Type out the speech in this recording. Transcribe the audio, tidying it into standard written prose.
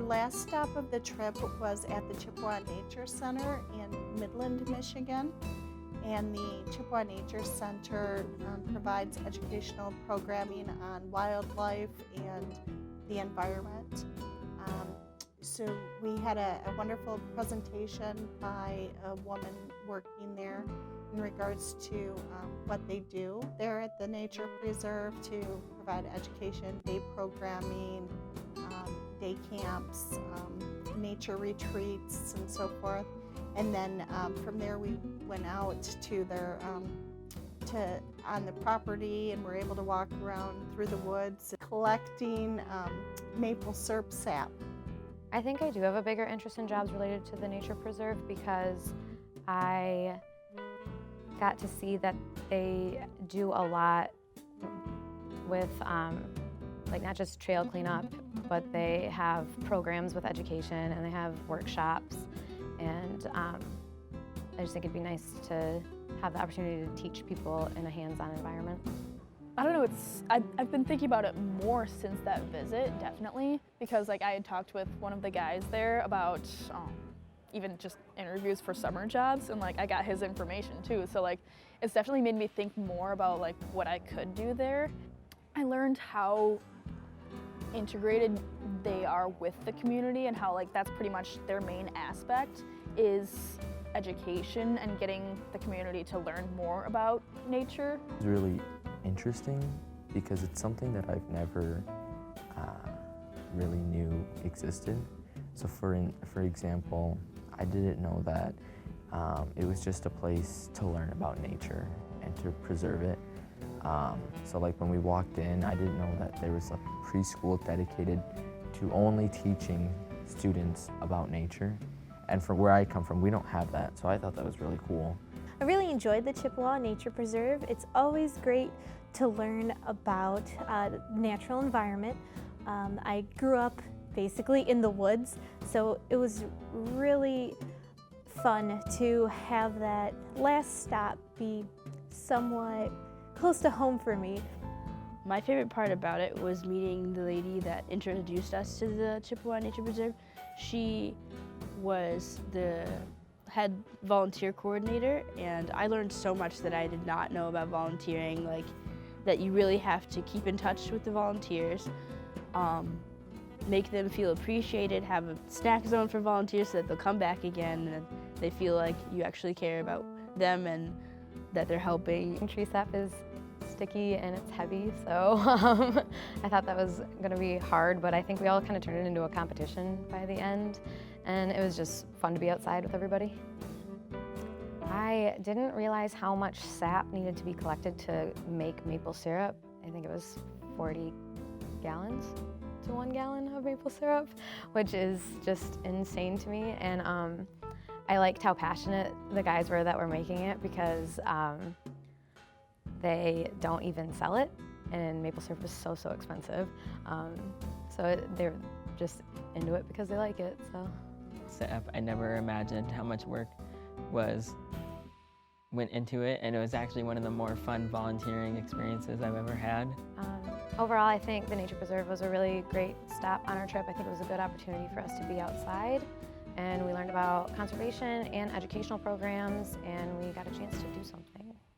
last stop of the trip was at the Chippewa Nature Center in Midland, Michigan. And the Chippewa Nature Center provides educational programming on wildlife and the environment. So we had a wonderful presentation by a woman working there in regards to what they do there at the nature preserve to provide education, day programming, day camps, nature retreats, and so forth. And then from there we went out to their on the property, and were able to walk around through the woods collecting maple syrup sap. I think I do have a bigger interest in jobs related to the nature preserve because I got to see that they do a lot with like not just trail cleanup, but they have programs with education and they have workshops, and I just think it'd be nice to have the opportunity to teach people in a hands-on environment. I don't know, I've been thinking about it more since that visit, definitely, because like I had talked with one of the guys there about even just interviews for summer jobs, and like I got his information too, so like it's definitely made me think more about like what I could do there. I learned how integrated they are with the community and how like that's pretty much their main aspect is education and getting the community to learn more about nature. It's really interesting because it's something that I've never really knew existed. So for example, I didn't know that it was just a place to learn about nature and to preserve it. So like when we walked in, I didn't know that there was a preschool dedicated to only teaching students about nature. And from where I come from, we don't have that, so I thought that was really cool. I really enjoyed the Chippewa Nature Preserve. It's always great to learn about the natural environment. I grew up basically in the woods, so it was really fun to have that last stop be somewhat close to home for me. My favorite part about it was meeting the lady that introduced us to the Chippewa Nature Preserve. She was the head volunteer coordinator, and I learned so much that I did not know about volunteering, like that you really have to keep in touch with the volunteers, make them feel appreciated, have a snack zone for volunteers so that they'll come back again and they feel like you actually care about them and that they're helping. Tree sap is sticky and it's heavy, so I thought that was going to be hard, but I think we all kind of turned it into a competition by the end, and it was just fun to be outside with everybody. I didn't realize how much sap needed to be collected to make maple syrup. I think it was 40 gallons to 1 gallon of maple syrup, which is just insane to me, and I liked how passionate the guys were that were making it because they don't even sell it, and maple syrup is so expensive. So they're just into it because they like it. So. Sap, I never imagined how much work went into it, and it was actually one of the more fun volunteering experiences I've ever had. Overall, I think the Nature Preserve was a really great stop on our trip. I think it was a good opportunity for us to be outside, and we learned about conservation and educational programs, and we got a chance to do something.